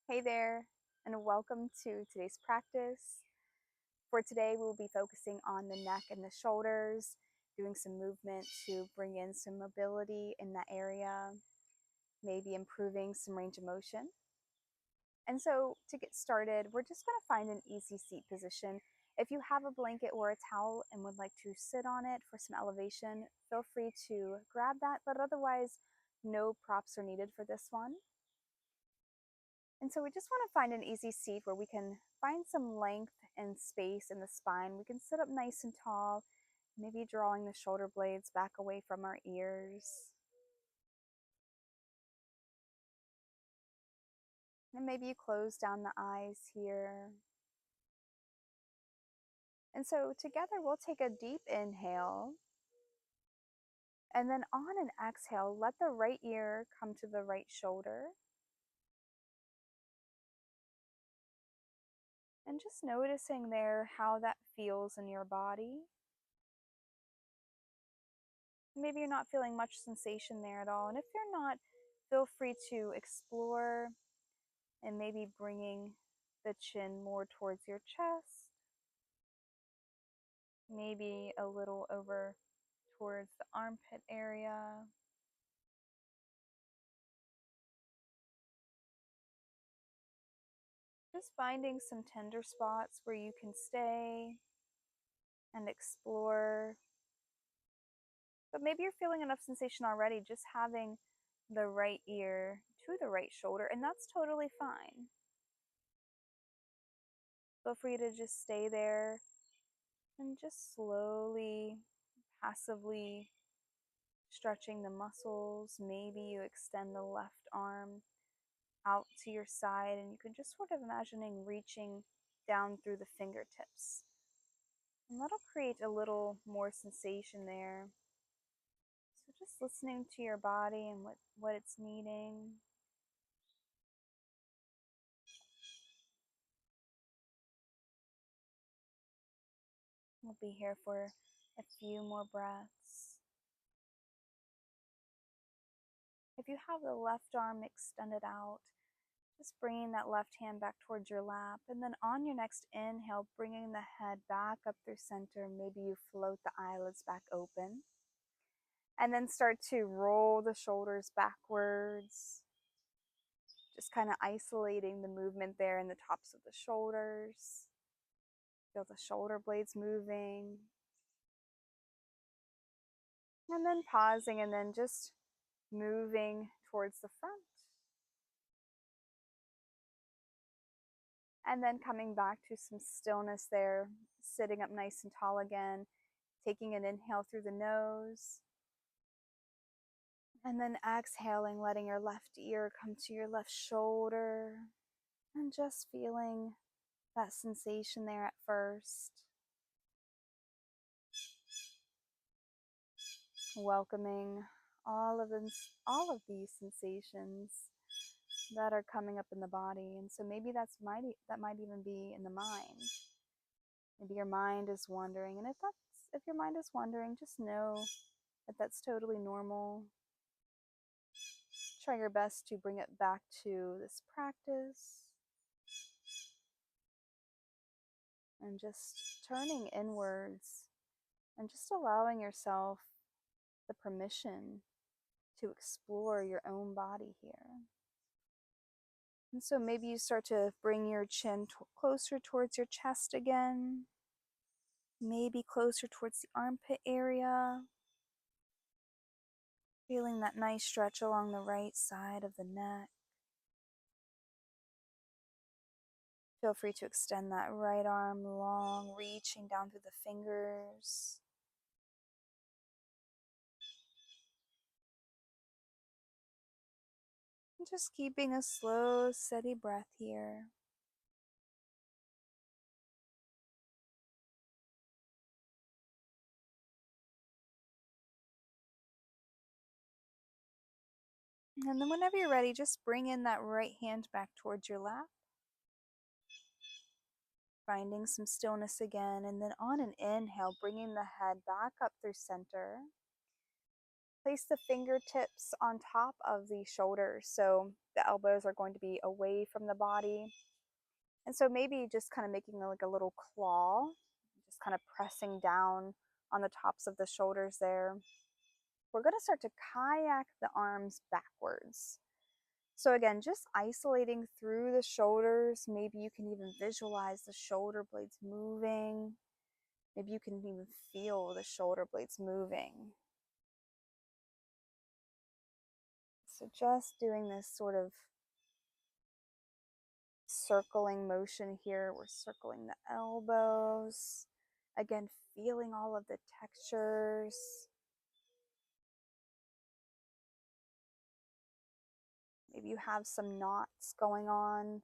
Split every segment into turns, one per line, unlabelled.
Hey there, and welcome to today's practice. For today, we'll be focusing on the neck and the shoulders, doing some movement to bring in some mobility in that area, maybe improving some range of motion. And so, to get started, we're just going to find an easy seat position. If you have a blanket or a towel and would like to sit on it for some elevation, feel free to grab that, but otherwise, no props are needed for this one. And so we just want to find an easy seat where we can find some length and space in the spine. We can sit up nice and tall, maybe drawing the shoulder blades back away from our ears. And maybe you close down the eyes here. And so together we'll take a deep inhale. And then on an exhale, let the right ear come to the right shoulder. And just noticing there how that feels in your body. Maybe you're not feeling much sensation there at all. And if you're not, feel free to explore and maybe bringing the chin more towards your chest, maybe a little over towards the armpit area. Just finding some tender spots where you can stay and explore. But maybe you're feeling enough sensation already, just having the right ear to the right shoulder, and that's totally fine. Feel free to just stay there and just slowly, passively stretching the muscles. Maybe you extend the left arm out to your side, and you can just sort of imagining reaching down through the fingertips. And that'll create a little more sensation there. So just listening to your body and what it's needing. We'll be here for a few more breaths. If you have the left arm extended out, just bringing that left hand back towards your lap. And then on your next inhale, bringing the head back up through center. Maybe you float the eyelids back open. And then start to roll the shoulders backwards. Just kind of isolating the movement there in the tops of the shoulders. Feel the shoulder blades moving. And then pausing and then just moving towards the front. And then coming back to some stillness there, sitting up nice and tall again, taking an inhale through the nose. And then exhaling, letting your left ear come to your left shoulder. And just feeling that sensation there at first. Welcoming all of these sensations that are coming up in the body. And so maybe that might even be in the mind. Maybe your mind is wandering, and if your mind is wandering, just know that that's totally normal. Try your best to bring it back to this practice and just turning inwards and just allowing yourself the permission to explore your own body here. And so maybe you start to bring your chin closer towards your chest again, maybe closer towards the armpit area, feeling that nice stretch along the right side of the neck. Feel free to extend that right arm long, reaching down through the fingers. And just keeping a slow, steady breath here. And then whenever you're ready, just bring in that right hand back towards your lap. Finding some stillness again, and then on an inhale, bringing the head back up through center. Place the fingertips on top of the shoulders. So the elbows are going to be away from the body. And so maybe just kind of making like a little claw, just kind of pressing down on the tops of the shoulders there. We're going to start to kayak the arms backwards. So again, just isolating through the shoulders. Maybe you can even visualize the shoulder blades moving. Maybe you can even feel the shoulder blades moving. So just doing this sort of circling motion here. We're circling the elbows. Again, feeling all of the textures. Maybe you have some knots going on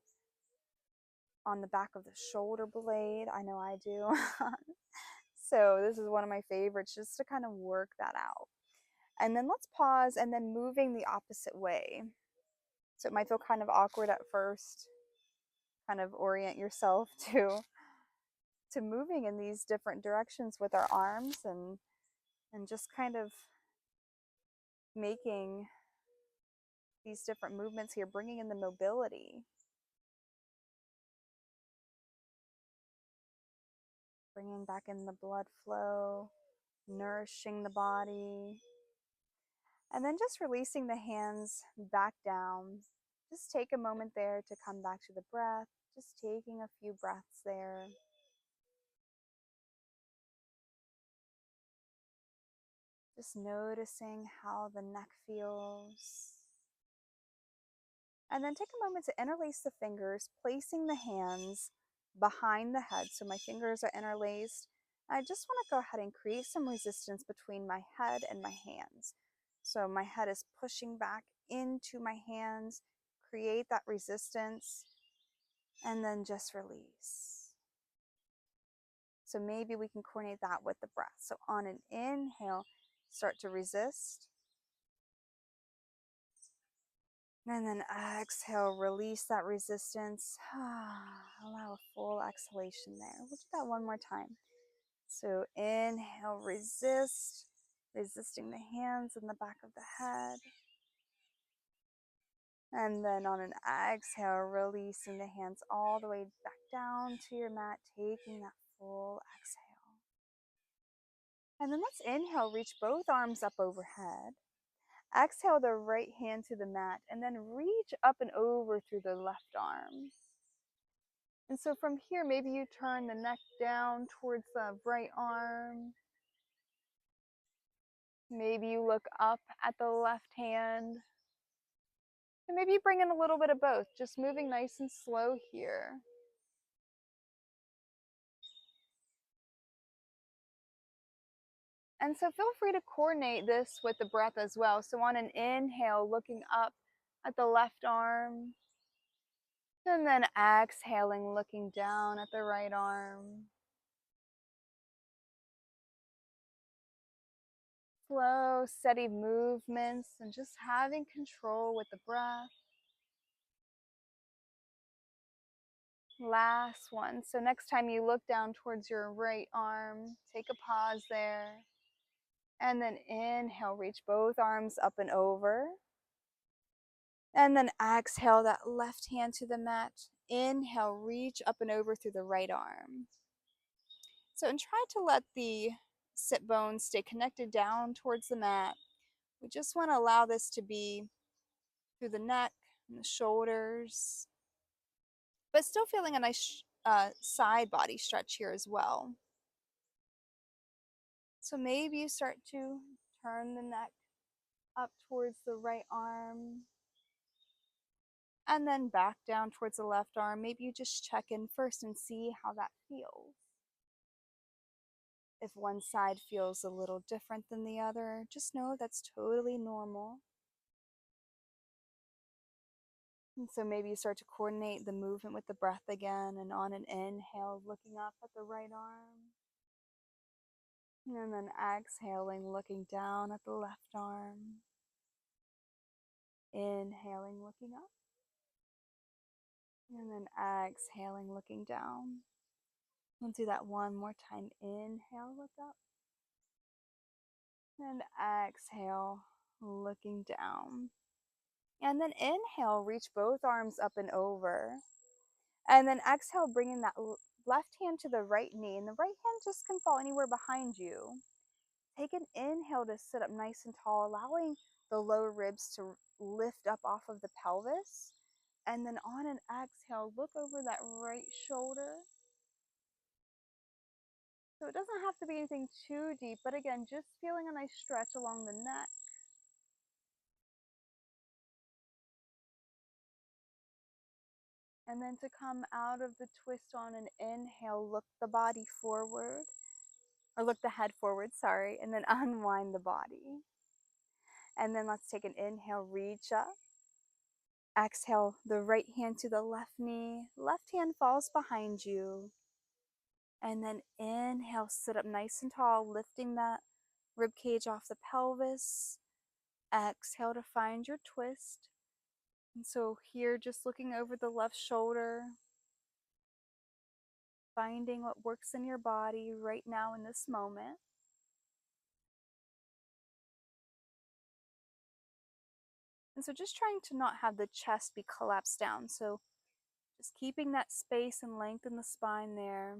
the back of the shoulder blade. I know I do. So this is one of my favorites, just to kind of work that out. And then let's pause and then moving the opposite way. So it might feel kind of awkward at first. Kind of orient yourself to moving in these different directions with our arms and just kind of making these different movements here, bringing in the mobility. Bringing back in the blood flow, nourishing the body. And then just releasing the hands back down. Just take a moment there to come back to the breath. Just taking a few breaths there. Just noticing how the neck feels. And then take a moment to interlace the fingers, placing the hands behind the head. So my fingers are interlaced. I just want to go ahead and create some resistance between my head and my hands. So my head is pushing back into my hands, create that resistance, and then just release. So maybe we can coordinate that with the breath. So on an inhale, start to resist. And then exhale, release that resistance. Allow a full exhalation there. We'll do that one more time. So inhale, resist, resisting the hands in the back of the head. And then on an exhale, releasing the hands all the way back down to your mat, taking that full exhale. And then let's inhale, reach both arms up overhead. Exhale the right hand to the mat and then reach up and over through the left arm. And so from here, maybe you turn the neck down towards the right arm. Maybe you look up at the left hand. And maybe you bring in a little bit of both, just moving nice and slow here. And so feel free to coordinate this with the breath as well. So on an inhale, looking up at the left arm. And then exhaling, looking down at the right arm. Slow, steady movements and just having control with the breath. Last one. So next time you look down towards your right arm, take a pause there. And then inhale, reach both arms up and over. And then exhale that left hand to the mat. Inhale, reach up and over through the right arm. So and try to let the sit bones stay connected down towards the mat. We just want to allow this to be through the neck and the shoulders, but still feeling a nice side body stretch here as well. So maybe you start to turn the neck up towards the right arm and then back down towards the left arm. Maybe you just check in first and see how that feels. If one side feels a little different than the other, just know that's totally normal. And so maybe you start to coordinate the movement with the breath again, and on an inhale, looking up at the right arm. And then exhaling, looking down at the left arm. Inhaling, looking up. And then exhaling, looking down. We'll do that one more time. Inhale, look up. And exhale, looking down. And then inhale, reach both arms up and over. And then exhale, bringing that left hand to the right knee, and the right hand just can fall anywhere behind you. Take an inhale to sit up nice and tall, allowing the lower ribs to lift up off of the pelvis. And then on an exhale, look over that right shoulder. So it doesn't have to be anything too deep, but again, just feeling a nice stretch along the neck. And then to come out of the twist on an inhale, look the body forward, or look the head forward, sorry, and then unwind the body. And then let's take an inhale, reach up. Exhale, the right hand to the left knee, left hand falls behind you. And then inhale, sit up nice and tall, lifting that rib cage off the pelvis. Exhale to find your twist. And so here, just looking over the left shoulder, finding what works in your body right now in this moment. And so just trying to not have the chest be collapsed down. So just keeping that space and length in the spine there.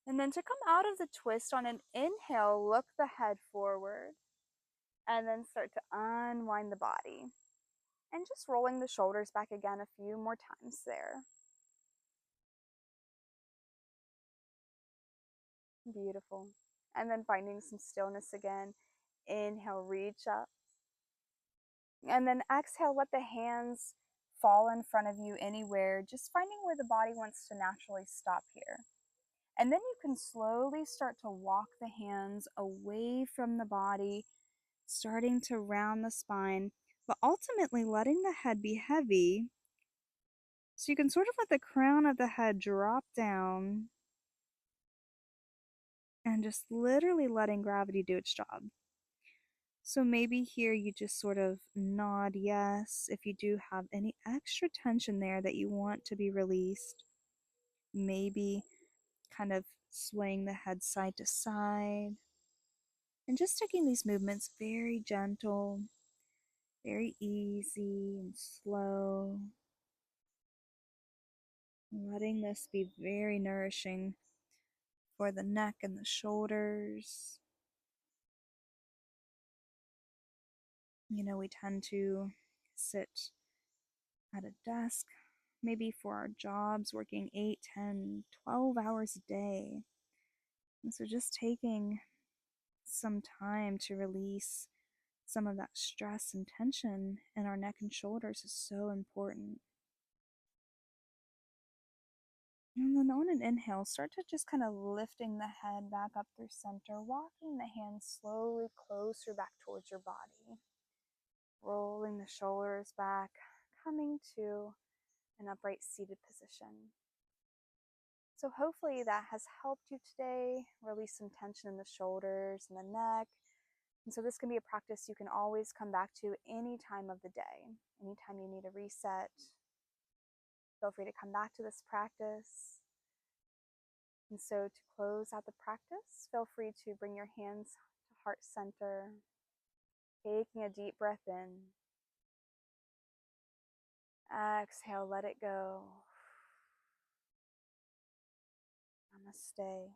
And then to come out of the twist on an inhale, look the head forward. And then start to unwind the body. And just rolling the shoulders back again a few more times there. Beautiful. And then finding some stillness again. Inhale, reach up. And then exhale, let the hands fall in front of you anywhere, just finding where the body wants to naturally stop here. And then you can slowly start to walk the hands away from the body, starting to round the spine, but ultimately letting the head be heavy. So you can sort of let the crown of the head drop down and just literally letting gravity do its job. So maybe here you just sort of nod yes if you do have any extra tension there that you want to be released. Maybe kind of swaying the head side to side. And just taking these movements very gentle, very easy and slow. Letting this be very nourishing for the neck and the shoulders. You know, we tend to sit at a desk, maybe for our jobs, working 8, 10, 12 hours a day. And so just taking some time to release some of that stress and tension in our neck and shoulders is so important. And then on an inhale, start to just kind of lifting the head back up through center, walking the hands slowly closer back towards your body. Rolling the shoulders back, coming to an upright seated position. So hopefully that has helped you today, release some tension in the shoulders and the neck. And so this can be a practice you can always come back to any time of the day. Anytime you need a reset, feel free to come back to this practice. And so to close out the practice, feel free to bring your hands to heart center, taking a deep breath in. Exhale, let it go. Namaste.